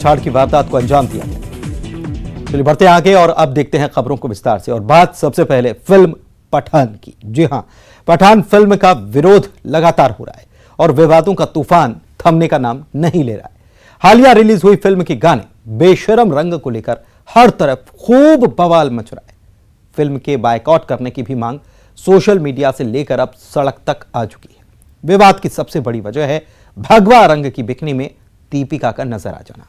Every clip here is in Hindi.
छाड़ की वारदात को अंजाम दिया गया। चलिए बढ़ते हैं आगे और अब देखते हैं खबरों को विस्तार से। और बात सबसे पहले फिल्म पठान की। जी हां, पठान फिल्म का विरोध लगातार हो रहा है और विवादों का तूफान थमने का नाम नहीं ले रहा है। हालिया रिलीज हुई फिल्म के गाने बेशरम रंग को लेकर हर तरफ खूब बवाल मच रहा है। फिल्म के बायकॉट करने की भी मांग सोशल मीडिया से लेकर अब सड़क तक आ चुकी है। विवाद की सबसे बड़ी वजह है भगवा रंग की बिकनी में दीपिका का नजर आ जाना।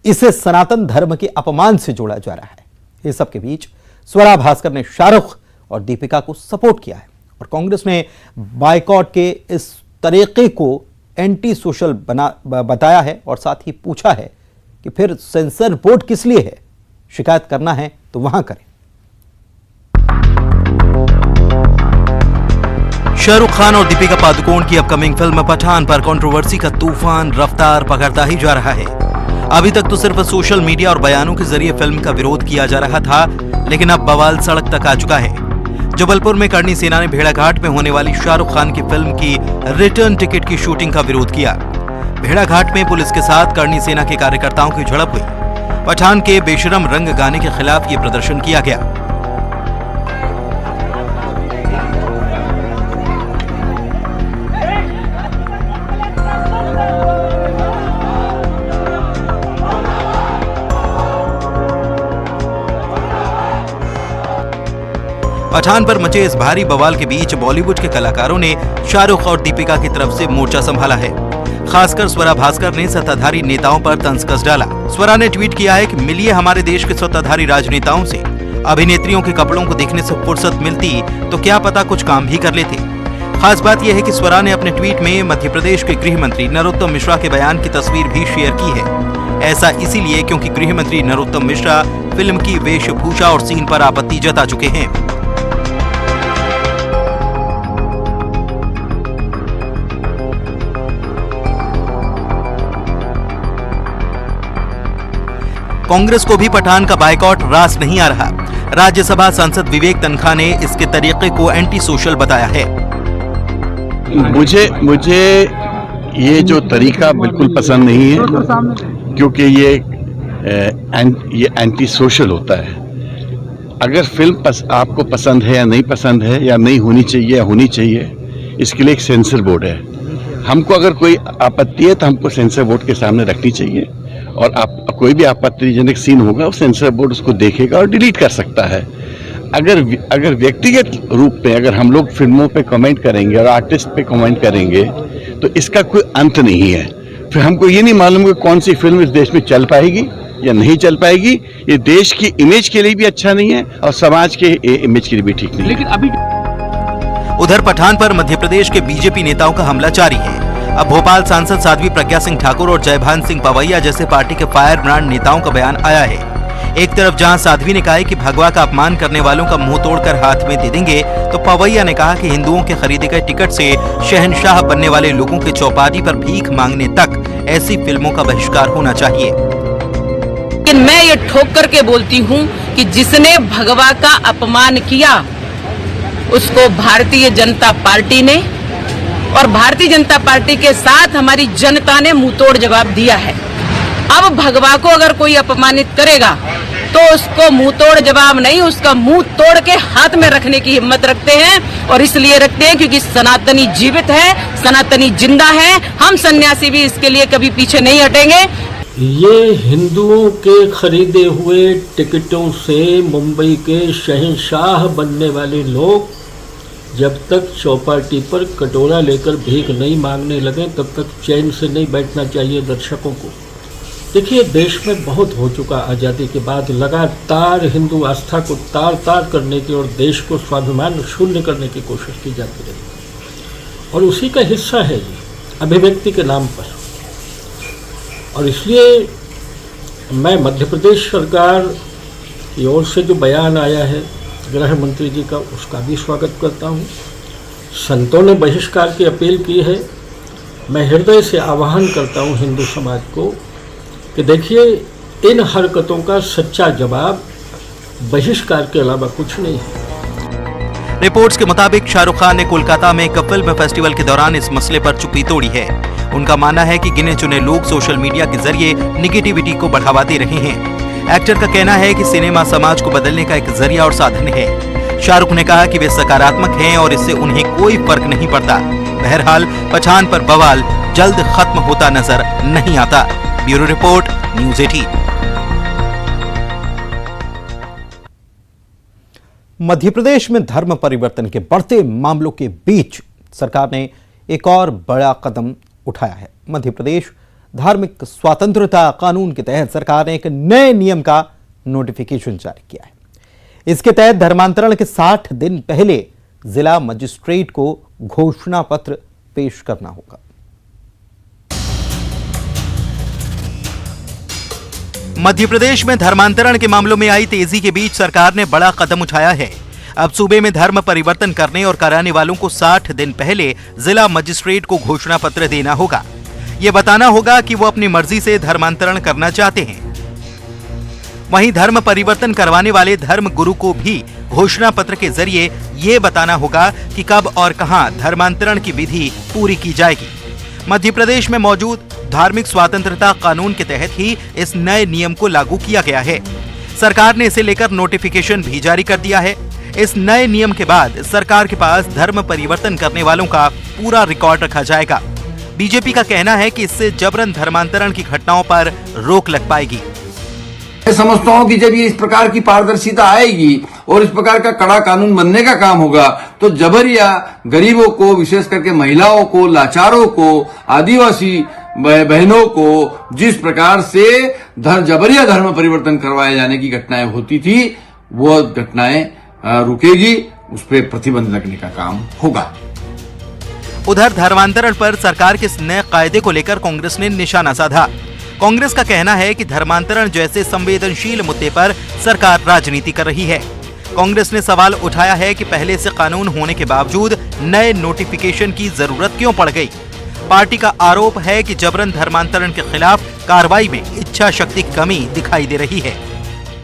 इसे सनातन धर्म के अपमान से जोड़ा जा रहा है। इस सब के बीच स्वरा भास्कर ने शाहरुख और दीपिका को सपोर्ट किया है और कांग्रेस ने बायकॉट के इस तरीके को एंटी सोशल बताया है और साथ ही पूछा है कि फिर सेंसर बोर्ड किस लिए है, शिकायत करना है तो वहां करें। शाहरुख खान और दीपिका पादुकोण की अपकमिंग फिल्म पठान पर कंट्रोवर्सी का तूफान रफ्तार पकड़ता ही जा रहा है। अभी तक तो सिर्फ सोशल मीडिया और बयानों के जरिए फिल्म का विरोध किया जा रहा था, लेकिन अब बवाल सड़क तक आ चुका है। जबलपुर में करणी सेना ने भेड़ाघाट में होने वाली शाहरुख खान की फिल्म की रिटर्न टिकट की शूटिंग का विरोध किया। भेड़ाघाट में पुलिस के साथ करणी सेना के कार्यकर्ताओं की झड़प हुई। पठान के बेशरम रंग गाने के खिलाफ ये प्रदर्शन किया गया। पठान पर मचे इस भारी बवाल के बीच बॉलीवुड के कलाकारों ने शाहरुख और दीपिका की तरफ से मोर्चा संभाला है। खासकर स्वरा भास्कर ने सत्ताधारी नेताओं पर तंज कस डाला। स्वरा ने ट्वीट किया है कि मिलिए हमारे देश के सत्ताधारी राजनेताओं से। अभिनेत्रियों के कपड़ों को देखने से फुर्सत मिलती तो क्या पता कुछ काम भी कर लेते। खास बात यह है कि स्वरा ने अपने ट्वीट में मध्य प्रदेश के गृह मंत्री नरोत्तम मिश्रा के बयान की तस्वीर भी शेयर की है। ऐसा इसीलिए क्योंकि गृह मंत्री नरोत्तम मिश्रा फिल्म की वेशभूषा और सीन पर आपत्ति जता चुके हैं। कांग्रेस को भी पठान का बायकॉट रास नहीं आ रहा। राज्यसभा सांसद विवेक तनखा ने इसके तरीके को एंटी सोशल बताया है। मुझे ये जो तरीका बिल्कुल पसंद नहीं है, क्योंकि ये एंटी सोशल होता है। अगर फिल्म आपको पसंद है या नहीं पसंद है, या नहीं होनी चाहिए या होनी चाहिए, इसके लिए एक सेंसर बोर्ड है। हमको अगर कोई आपत्ति है तो हमको सेंसर बोर्ड के सामने रखनी चाहिए और आप कोई भी आपत्तिजनक सीन होगा वो सेंसर बोर्ड उसको देखेगा और डिलीट कर सकता है। अगर व्यक्तिगत रूप में अगर हम लोग फिल्मों पे कमेंट करेंगे और आर्टिस्ट पे कमेंट करेंगे तो इसका कोई अंत नहीं है। फिर हमको ये नहीं मालूम कि कौन सी फिल्म इस देश में चल पाएगी या नहीं चल पाएगी। ये देश की इमेज के लिए भी अच्छा नहीं है और समाज के इमेज के लिए भी ठीक नहीं है। लेकिन अभी उधर पठान पर मध्य प्रदेश के बीजेपी नेताओं का हमला जारी है। अब भोपाल सांसद साध्वी प्रज्ञा सिंह ठाकुर और जयभान सिंह पवैया जैसे पार्टी के फायर ब्रांड नेताओं का बयान आया है। एक तरफ जहां साध्वी ने कहा है कि भगवा का अपमान करने वालों का मुंह तोड़कर हाथ में दे देंगे, तो पवैया ने कहा कि हिंदुओं के खरीदे गए टिकट से शहंशाह बनने वाले लोगों के चौपाटी पर भीख मांगने तक ऐसी फिल्मों का बहिष्कार होना चाहिए। लेकिन मैं ये ठोक करके बोलती हूँ कि जिसने भगवा का अपमान किया उसको भारतीय जनता पार्टी ने और भारतीय जनता पार्टी के साथ हमारी जनता ने मुंहतोड़ जवाब दिया है। अब भगवा को अगर कोई अपमानित करेगा तो उसको मुंहतोड़ जवाब नहीं, उसका मुंह तोड़ के हाथ में रखने की हिम्मत रखते हैं। और इसलिए रखते हैं क्योंकि सनातनी जीवित है, सनातनी जिंदा है। हम सन्यासी भी इसके लिए कभी पीछे नहीं हटेंगे। ये हिंदुओं के खरीदे हुए टिकटों से मुंबई के शहंशाह बनने वाले लोग जब तक चौपाटी पर कटोरा लेकर भीख नहीं मांगने लगे तब तक चैन से नहीं बैठना चाहिए दर्शकों को। देखिए, देश में बहुत हो चुका। आज़ादी के बाद लगातार हिंदू आस्था को तार तार करने की और देश को स्वाभिमान शून्य करने की कोशिश की जाती रही और उसी का हिस्सा है ये अभिव्यक्ति के नाम पर। और इसलिए मैं मध्य प्रदेश सरकार की ओर से जो बयान आया है गृह मंत्री जी का, उसका भी स्वागत करता हूँ। संतों ने बहिष्कार की अपील की है। मैं हृदय से आह्वान करता हूँ हिंदू समाज को कि देखिए, इन हरकतों का सच्चा जवाब बहिष्कार के अलावा कुछ नहीं है। रिपोर्ट्स के मुताबिक शाहरुख खान ने कोलकाता में एक फिल्म फेस्टिवल के दौरान इस मसले पर चुप्पी तोड़ी है। उनका मानना है कि गिने चुने लोग सोशल मीडिया के जरिए निगेटिविटी को बढ़ावा दे रहे हैं। एक्टर का कहना है कि सिनेमा समाज को बदलने का एक जरिया और साधन है। शाहरुख ने कहा कि वे सकारात्मक हैं और इससे उन्हें कोई फर्क नहीं पड़ता। बहरहाल पठान पर बवाल जल्द खत्म होता नजर नहीं आता। Bureau report, news 18। Madhya Pradesh में धर्म परिवर्तन के बढ़ते मामलों के बीच सरकार ने एक और बड़ा कदम उठाया है। मध्य प्रदेश धार्मिक स्वतंत्रता कानून के तहत सरकार ने एक नए नियम का नोटिफिकेशन जारी किया है। इसके तहत धर्मांतरण के 60 दिन पहले जिला मजिस्ट्रेट को घोषणा पत्र पेश करना होगा। मध्य प्रदेश में धर्मांतरण के मामलों में आई तेजी के बीच सरकार ने बड़ा कदम उठाया है। अब सूबे में धर्म परिवर्तन करने और कराने वालों को 60 दिन पहले जिला मजिस्ट्रेट को घोषणा पत्र देना होगा। ये बताना होगा कि वो अपनी मर्जी से धर्मांतरण करना चाहते हैं। वहीं धर्म परिवर्तन करवाने वाले धर्म गुरु को भी घोषणा पत्र के जरिए ये बताना होगा कि कब और कहां धर्मांतरण की विधि पूरी की जाएगी। मध्य प्रदेश में मौजूद धार्मिक स्वतंत्रता कानून के तहत ही इस नए नियम को लागू किया गया है। सरकार ने इसे लेकर नोटिफिकेशन भी जारी कर दिया है। इस नए नियम के बाद सरकार के पास धर्म परिवर्तन करने वालों का पूरा रिकॉर्ड रखा जाएगा। बीजेपी का कहना है कि इससे जबरन धर्मांतरण की घटनाओं पर रोक लग पाएगी। मैं समझता हूं कि जब ये इस प्रकार की पारदर्शिता आएगी और इस प्रकार का कड़ा कानून बनने का काम होगा तो जबरिया गरीबों को, विशेष करके महिलाओं को, लाचारों को, आदिवासी बहनों को जिस प्रकार से जबरिया धर्म परिवर्तन करवाए जाने की घटनाएं होती थी वो घटनाएं रुकेगी, उस पर प्रतिबंध लगने का काम होगा। उधर धर्मांतरण पर सरकार के इस नए कायदे को लेकर कांग्रेस ने निशाना साधा। कांग्रेस का कहना है कि धर्मांतरण जैसे संवेदनशील मुद्दे पर सरकार राजनीति कर रही है। कांग्रेस ने सवाल उठाया है कि पहले से कानून होने के बावजूद नए नोटिफिकेशन की जरूरत क्यों पड़ गई। पार्टी का आरोप है कि जबरन धर्मांतरण के खिलाफ कार्रवाई में इच्छा शक्ति की कमी दिखाई दे रही है।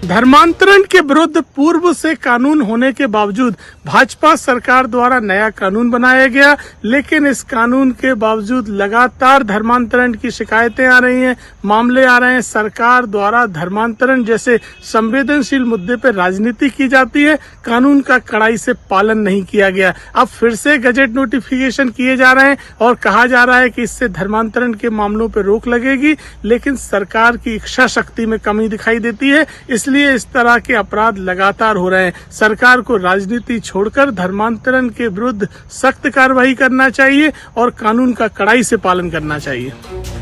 धर्मांतरण के विरुद्ध पूर्व से कानून होने के बावजूद भाजपा सरकार द्वारा नया कानून बनाया गया, लेकिन इस कानून के बावजूद लगातार धर्मांतरण की शिकायतें आ रही हैं, मामले आ रहे हैं। सरकार द्वारा धर्मांतरण जैसे संवेदनशील मुद्दे पर राजनीति की जाती है, कानून का कड़ाई से पालन नहीं किया गया। अब फिर से गजट नोटिफिकेशन किए जा रहे हैं और कहा जा रहा है कि इससे धर्मांतरण के मामलों पर रोक लगेगी, लेकिन सरकार की इच्छा शक्ति में कमी दिखाई देती है। इसलिए इस तरह के अपराध लगातार हो रहे हैं। सरकार को राजनीति छोड़कर धर्मांतरण के विरुद्ध सख्त कार्रवाई करना चाहिए और कानून का कड़ाई से पालन करना चाहिए।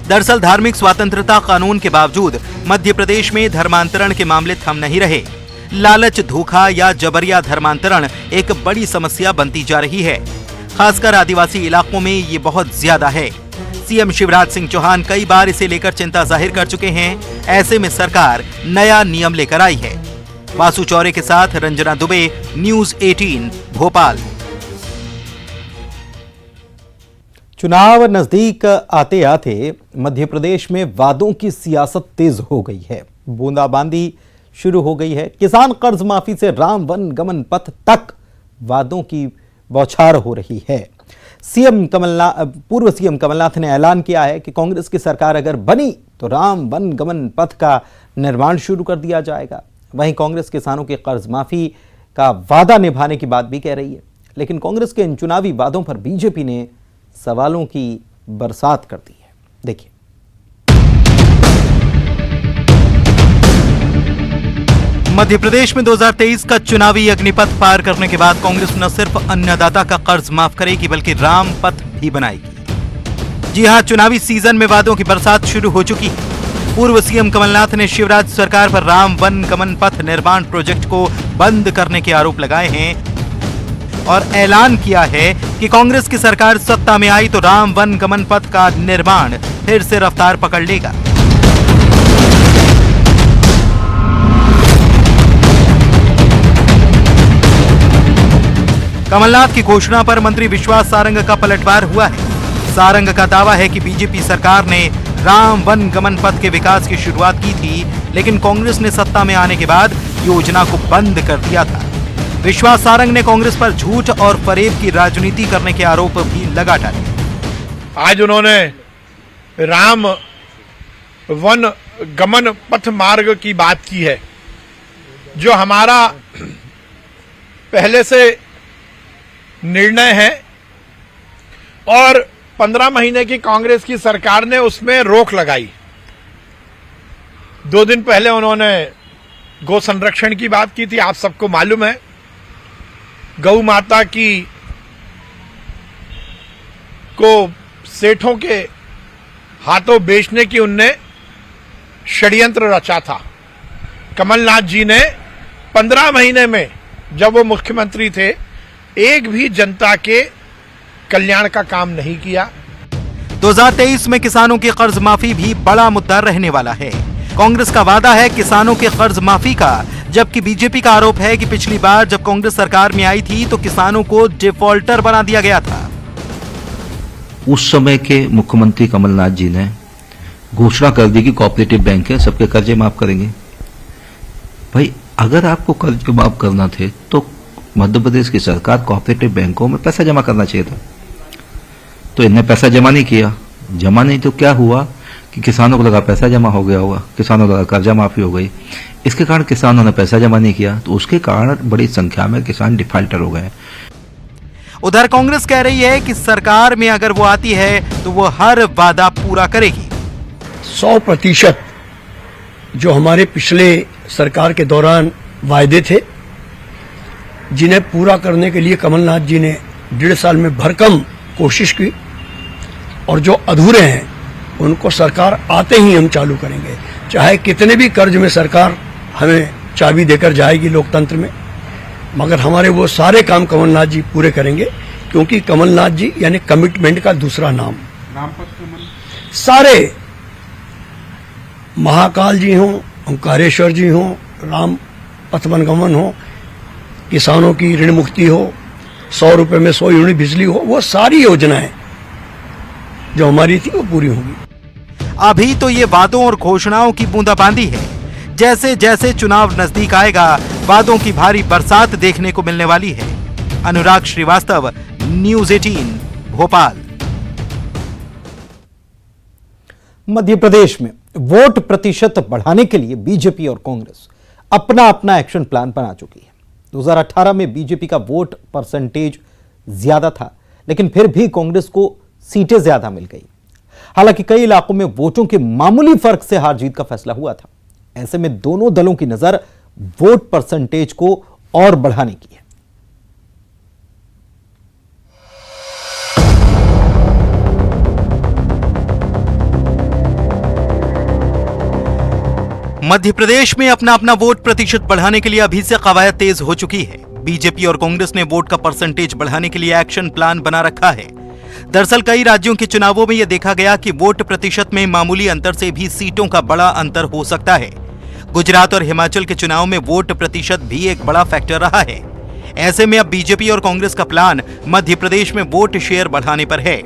दरअसल धार्मिक स्वतंत्रता कानून के बावजूद मध्य प्रदेश में धर्मांतरण के मामले थम नहीं रहे। लालच, धोखा या जबरिया धर्मांतरण एक बड़ी समस्या बनती जा रही है। खासकर आदिवासी इलाकों में ये बहुत ज्यादा है। सीएम शिवराज सिंह चौहान कई बार इसे लेकर चिंता जाहिर कर चुके हैं। ऐसे में सरकार नया नियम लेकर आई है। वासु चौरे के साथ रंजना दुबे, न्यूज़ 18, भोपाल। चुनाव नजदीक आते आते मध्य प्रदेश में वादों की सियासत तेज हो गई है। बूंदाबांदी शुरू हो गई है। किसान कर्ज माफी से राम वन गमन पथ तक वादों की बौछार हो रही है। पूर्व सीएम कमलनाथ ने ऐलान किया है कि कांग्रेस की सरकार अगर बनी तो राम वन गमन पथ का निर्माण शुरू कर दिया जाएगा। वहीं कांग्रेस किसानों के कर्ज माफी का वादा निभाने की बात भी कह रही है। लेकिन कांग्रेस के इन चुनावी वादों पर बीजेपी ने सवालों की बरसात कर दी है। देखिए। मध्य प्रदेश में 2023 का चुनावी अग्निपथ पार करने के बाद कांग्रेस न सिर्फ अन्नदाता का कर्ज माफ करेगी बल्कि राम पथ भी बनाएगी। जी हां, चुनावी सीजन में वादों की बरसात शुरू हो चुकी है। पूर्व सीएम कमलनाथ ने शिवराज सरकार पर राम वन गमन पथ निर्माण प्रोजेक्ट को बंद करने के आरोप लगाए हैं और ऐलान किया है कि कांग्रेस की सरकार सत्ता में आई तो राम वन गमन पथ का निर्माण फिर से रफ्तार पकड़ लेगा। कमलनाथ की घोषणा पर मंत्री विश्वास सारंग का पलटवार हुआ है। सारंग का दावा है कि बीजेपी सरकार ने राम वन गमन पथ के विकास की शुरुआत की थी, लेकिन कांग्रेस ने सत्ता में आने के बाद योजना को बंद कर दिया था। विश्वास सारंग ने कांग्रेस पर झूठ और फरेब की राजनीति करने के आरोप भी लगा डाले। आज उन्होंने राम वन गमन पथ मार्ग की बात की है, जो हमारा पहले से निर्णय है और 15 महीने की कांग्रेस की सरकार ने उसमें रोक लगाई। 2 दिन पहले उन्होंने गौ संरक्षण की बात की थी। आप सबको मालूम है गौ माता की को सेठों के हाथों बेचने की उनने षड्यंत्र रचा था। कमलनाथ जी ने 15 महीने में जब वो मुख्यमंत्री थे एक भी जनता के कल्याण का काम नहीं किया। 2023 में किसानों की कर्ज माफी भी बड़ा मुद्दा रहने वाला है। कांग्रेस का वादा है किसानों के कर्ज माफी का, जबकि बीजेपी का आरोप है कि पिछली बार जब कांग्रेस सरकार में आई थी तो किसानों को डिफॉल्टर बना दिया गया था। उस समय के मुख्यमंत्री कमलनाथ जी ने घोषणा कर दी कि कोऑपरेटिव बैंक है, सबके कर्जे माफ करेंगे। भाई अगर आपको कर्ज माफ करना थे तो मध्य प्रदेश की सरकार कोऑपरेटिव बैंकों में पैसा जमा करना चाहिए था, तो इनने पैसा जमा नहीं किया। जमा नहीं तो क्या हुआ कि किसानों को लगा पैसा जमा हो गया होगा, किसानों को लगा कर्जा माफी हो गई। इसके कारण किसानों ने पैसा जमा नहीं किया, तो उसके कारण बड़ी संख्या में किसान डिफॉल्टर हो गए। उधर कांग्रेस कह रही है कि सरकार में अगर वो आती है तो वो हर वादा पूरा करेगी। 100% जो हमारे पिछले सरकार के दौरान वायदे थे, जिन्हें पूरा करने के लिए कमलनाथ जी ने 1.5 साल में भरकम कोशिश की, और जो अधूरे हैं उनको सरकार आते ही हम चालू करेंगे। चाहे कितने भी कर्ज में सरकार हमें चाबी देकर जाएगी लोकतंत्र में, मगर हमारे वो सारे काम कमलनाथ जी पूरे करेंगे, क्योंकि कमलनाथ जी यानी कमिटमेंट का दूसरा नाम। सारे महाकाल जी हों, ओंकारेश्वर जी हों, राम पथवन गमन हो, किसानों की ऋण मुक्ति हो, 100 रुपए में 100 यूनिट बिजली हो, वो सारी योजनाएं जो हमारी थी वो पूरी होंगी। अभी तो ये वादों और घोषणाओं की बूंदाबांदी है। जैसे जैसे चुनाव नजदीक आएगा वादों की भारी बरसात देखने को मिलने वाली है। अनुराग श्रीवास्तव, न्यूज़ 18 भोपाल। मध्य प्रदेश में वोट प्रतिशत बढ़ाने के लिए बीजेपी और कांग्रेस अपना अपना एक्शन प्लान बना चुकी है। 2018 में बीजेपी का वोट परसेंटेज ज्यादा था, लेकिन फिर भी कांग्रेस को सीटें ज्यादा मिल गई। हालांकि कई इलाकों में वोटों के मामूली फर्क से हार जीत का फैसला हुआ था। ऐसे में दोनों दलों की नजर वोट परसेंटेज को और बढ़ाने की है। मध्य प्रदेश में अपना अपना वोट प्रतिशत बढ़ाने के लिए अभी से कवायद तेज हो चुकी है। बीजेपी और कांग्रेस ने वोट का परसेंटेज बढ़ाने के लिए एक्शन प्लान बना रखा है। दरअसल कई राज्यों के चुनावों में यह देखा गया कि वोट प्रतिशत में मामूली अंतर से भी सीटों का बड़ा अंतर हो सकता है। गुजरात और हिमाचल के चुनाव में वोट प्रतिशत भी एक बड़ा फैक्टर रहा है। ऐसे में अब बीजेपी और कांग्रेस का प्लान मध्य प्रदेश में वोट शेयर बढ़ाने पर है,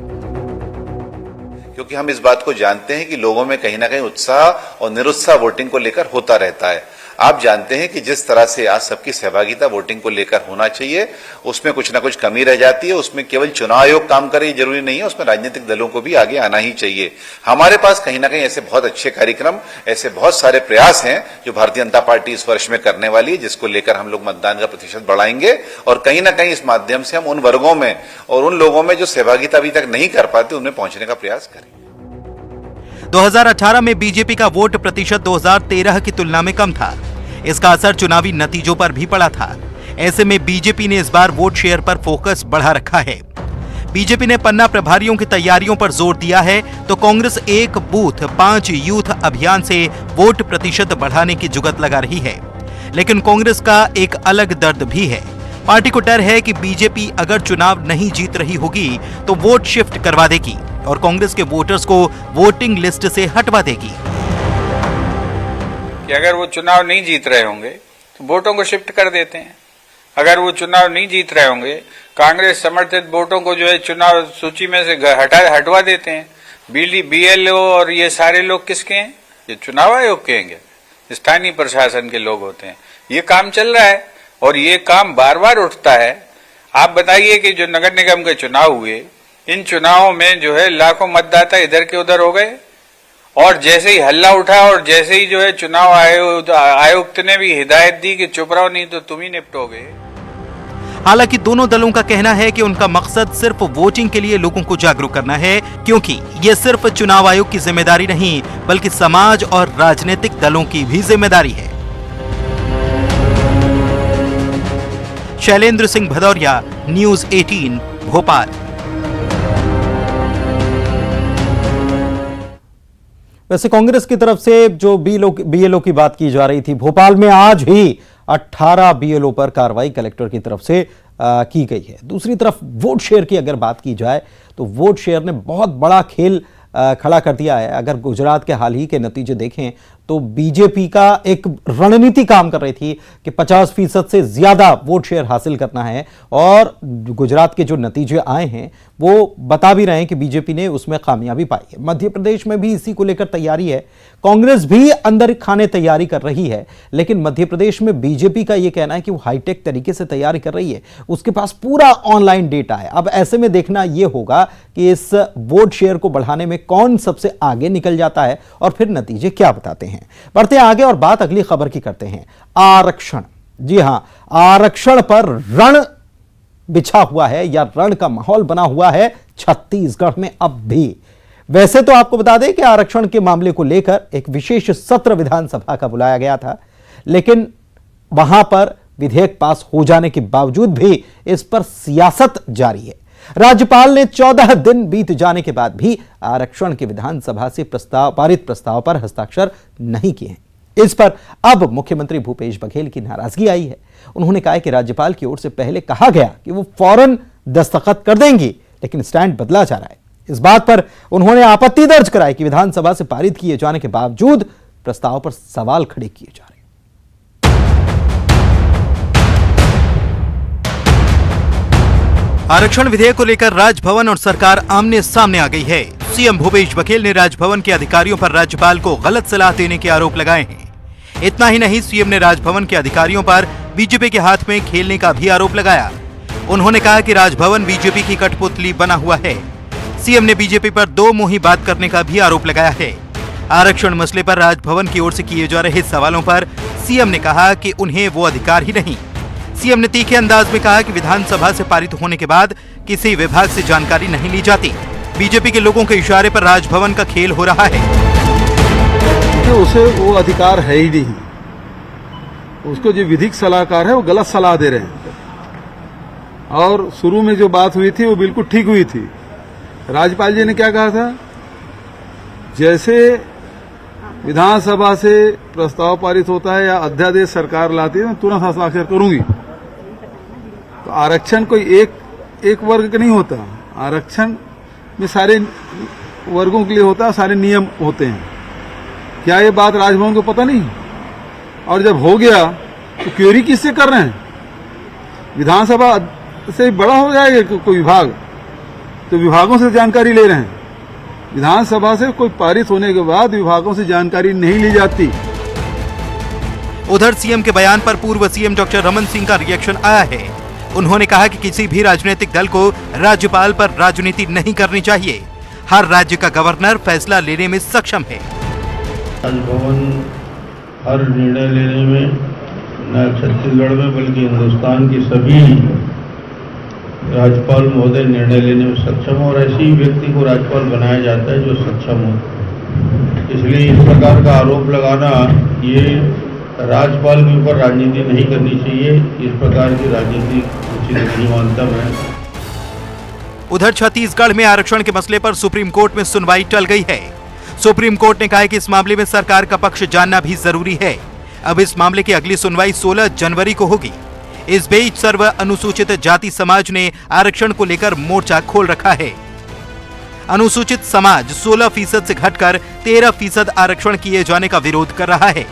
क्योंकि हम इस बात को जानते हैं कि लोगों में कहीं ना कहीं उत्साह और निरुत्साह वोटिंग को लेकर होता रहता है। आप जानते हैं कि जिस तरह से आज सबकी सहभागिता वोटिंग को लेकर होना चाहिए, उसमें कुछ ना कुछ कमी रह जाती है। उसमें केवल चुनाव आयोग काम करे जरूरी नहीं है, उसमें राजनीतिक दलों को भी आगे आना ही चाहिए। हमारे पास कहीं ना कहीं ऐसे बहुत अच्छे कार्यक्रम, ऐसे बहुत सारे प्रयास हैं जो भारतीय जनता पार्टी इस वर्ष में करने वाली है, जिसको लेकर हम लोग मतदान का प्रतिशत बढ़ाएंगे और कहीं ना कहीं इस माध्यम से हम उन वर्गों में और उन लोगों में जो सहभागिता अभी तक नहीं कर पाते उनमें पहुंचने का प्रयास करेंगे। 2018 में बीजेपी का वोट प्रतिशत 2013 की तुलना में कम था। इसका असर चुनावी नतीजों पर भी पड़ा था। ऐसे में बीजेपी ने इस बार वोट शेयर पर फोकस बढ़ा रखा है। बीजेपी ने पन्ना प्रभारियों की तैयारियों पर जोर दिया है, तो कांग्रेस 1 बूथ 5 यूथ अभियान से वोट प्रतिशत बढ़ाने की जुगत लगा रही है। लेकिन कांग्रेस का एक अलग दर्द भी है। पार्टी को डर है कि बीजेपी अगर चुनाव नहीं जीत रही होगी तो वोट शिफ्ट करवा देगी और कांग्रेस के वोटर्स को वोटिंग लिस्ट से हटवा देगी। कि अगर वो चुनाव नहीं जीत रहे होंगे तो वोटों को शिफ्ट कर देते हैं। अगर वो चुनाव नहीं जीत रहे होंगे, कांग्रेस समर्थित वोटों को जो है चुनाव सूची में से हटवा देते हैं। BLO और ये सारे लोग किसके हैं? ये चुनाव आयोग के हैं, स्थानीय प्रशासन के लोग होते हैं। ये काम चल रहा है। और ये काम बार बार उठता है। आप बताइए कि जो नगर निगम के चुनाव हुए, इन चुनावों में जो है लाखों मतदाता इधर के उधर हो गए, और जैसे ही हल्ला उठा और जैसे ही जो है चुनाव आयुक्त ने भी हिदायत दी कि चुप रहो नहीं तो तुम ही निपटोगे। हालांकि दोनों दलों का कहना है कि उनका मकसद सिर्फ वोटिंग के लिए लोगों को जागरूक करना है, क्योंकि ये सिर्फ चुनाव आयोग की जिम्मेदारी नहीं बल्कि समाज और राजनीतिक दलों की भी जिम्मेदारी है। शैलेंद्र सिंह भदौरिया, न्यूज़ 18, भोपाल। वैसे कांग्रेस की तरफ से जो बीएलओ की बात की जा रही थी, भोपाल में आज ही 18 बीएलओ पर कार्रवाई कलेक्टर की तरफ से की गई है। दूसरी तरफ वोट शेयर की अगर बात की जाए तो वोट शेयर ने बहुत बड़ा खेल खड़ा कर दिया है। अगर गुजरात के हाल ही के नतीजे देखें तो बीजेपी का एक रणनीति काम कर रही थी कि 50% से ज्यादा वोट शेयर हासिल करना है, और गुजरात के जो नतीजे आए हैं वो बता भी रहे हैं कि बीजेपी ने उसमें कामयाबी पाई है। मध्य प्रदेश में भी इसी को लेकर तैयारी है। कांग्रेस भी अंदर खाने तैयारी कर रही है, लेकिन मध्य प्रदेश में बीजेपी का यह कहना है कि वो हाईटेक तरीके से तैयारी कर रही है, उसके पास पूरा ऑनलाइन डेटा है। अब ऐसे में देखना यह होगा कि इस वोट शेयर को बढ़ाने में कौन सबसे आगे निकल जाता है और फिर नतीजे क्या बताते हैं। बढ़ते हैं आगे और बात अगली खबर की करते हैं। आरक्षण, जी हां, आरक्षण पर रण बिछा हुआ है या रण का माहौल बना हुआ है छत्तीसगढ़ में अब भी। वैसे तो आपको बता दें कि आरक्षण के मामले को लेकर एक विशेष सत्र विधानसभा का बुलाया गया था, लेकिन वहां पर विधेयक पास हो जाने के बावजूद भी इस पर सियासत जारी है। राज्यपाल ने 14 दिन बीत जाने के बाद भी आरक्षण के विधानसभा से पारित प्रस्ताव पर हस्ताक्षर नहीं किए हैं। इस पर अब मुख्यमंत्री भूपेश बघेल की नाराजगी आई है। उन्होंने कहा कि राज्यपाल की ओर से पहले कहा गया कि वो फौरन दस्तखत कर देंगी, लेकिन स्टैंड बदला जा रहा है। इस बात पर उन्होंने आपत्ति दर्ज कराई कि विधानसभा से पारित किए जाने के बावजूद प्रस्ताव पर सवाल खड़े किए जा रहे हैं। आरक्षण विधेयक को लेकर राजभवन और सरकार आमने सामने आ गई है। सीएम भूपेश बघेल ने राजभवन के अधिकारियों पर राज्यपाल को गलत सलाह देने के आरोप लगाए हैं। इतना ही नहीं, सीएम ने राजभवन के अधिकारियों पर बीजेपी के हाथ में खेलने का भी आरोप लगाया। उन्होंने कहा कि राजभवन बीजेपी की कठपुतली बना हुआ है। सीएम ने बीजेपी पर दो मुंही बात करने का भी आरोप लगाया है। आरक्षण मसले पर राजभवन की ओर से किए जा रहे सवालों पर सीएम ने कहा कि उन्हें वो अधिकार ही नहीं। सीएम ने तीखे अंदाज में कहा कि विधानसभा से पारित होने के बाद किसी विभाग से जानकारी नहीं ली जाती। बीजेपी के लोगों के इशारे पर राजभवन का खेल हो रहा है। उसे वो अधिकार है ही नहीं। उसको जो विधिक सलाहकार है वो गलत सलाह दे रहे हैं, और शुरू में जो बात हुई थी वो बिल्कुल ठीक हुई थी। राज्यपाल जी ने क्या कहा था, जैसे विधानसभा से प्रस्ताव पारित होता है या अध्यादेश सरकार लाती है, मैं तुरंत हस्ताक्षर करूंगी। तो आरक्षण कोई एक वर्ग का नहीं होता, आरक्षण में सारे वर्गों के लिए होता है, सारे नियम होते हैं। क्या ये बात राजभवन को पता नहीं? और जब हो गया तो क्वेरी किससे कर रहे हैं? विधानसभा से बड़ा हो जाएगा कोई विभाग, तो विभागों से जानकारी ले रहे हैं। विधानसभा से कोई पारित होने के बाद विभागों से जानकारी नहीं ली जाती। उधर सीएम के बयान पर पूर्व सीएम डॉक्टर रमन सिंह का रिएक्शन आया है। उन्होंने कहा कि किसी भी राजनीतिक दल को राज्यपाल पर राजनीति नहीं करनी चाहिए। हर राज्य का गवर्नर फैसला लेने में सक्षम है। राजभवन हर निर्णय लेने में न छत्तीसगढ़ में बल्कि हिंदुस्तान की सभी राज्यपाल महोदय निर्णय लेने में सक्षम हो, और ऐसे ही व्यक्ति को राज्यपाल बनाया जाता है जो सक्षम हो। इसलिए इस प्रकार का आरोप लगाना, ये राज्यपाल के ऊपर राजनीति नहीं करनी चाहिए। इस प्रकार की राजनीति उचित नहीं मानता मैं। उधर छत्तीसगढ़ में आरक्षण के मसले पर सुप्रीम कोर्ट में सुनवाई टल गई है। सुप्रीम कोर्ट ने कहा है कि इस मामले में सरकार का पक्ष जानना भी जरूरी है। अब इस मामले की अगली सुनवाई 16 जनवरी को होगी। इस बीच सर्व अनुसूचित जाति समाज ने आरक्षण को लेकर मोर्चा खोल रखा है। अनुसूचित समाज 16% से घटकर 13% आरक्षण किए जाने का विरोध कर रहा है।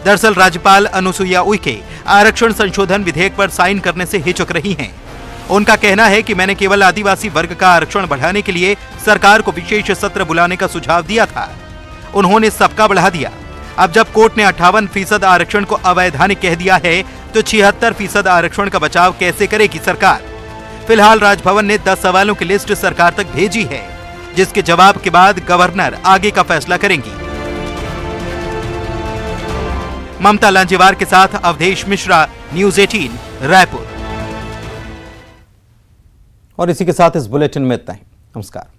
दरअसल राज्यपाल अनुसुईया उइके आरक्षण संशोधन विधेयक पर साइन करने से हिचक रही हैं। उनका कहना है कि मैंने केवल आदिवासी वर्ग का आरक्षण बढ़ाने के लिए सरकार को विशेष सत्र बुलाने का सुझाव दिया था। उन्होंने सबका बढ़ा दिया। अब जब कोर्ट ने 58% आरक्षण को अवैधानिक कह दिया है, तो 76% आरक्षण का बचाव कैसे करेगी सरकार? फिलहाल राजभवन ने 10 सवालों की लिस्ट सरकार तक भेजी है, जिसके जवाब के बाद गवर्नर आगे का फैसला करेंगी। ममता लांजेवार के साथ अवधेश मिश्रा, न्यूज़ 18 रायपुर। और इसी के साथ इस बुलेटिन में इतना ही। नमस्कार।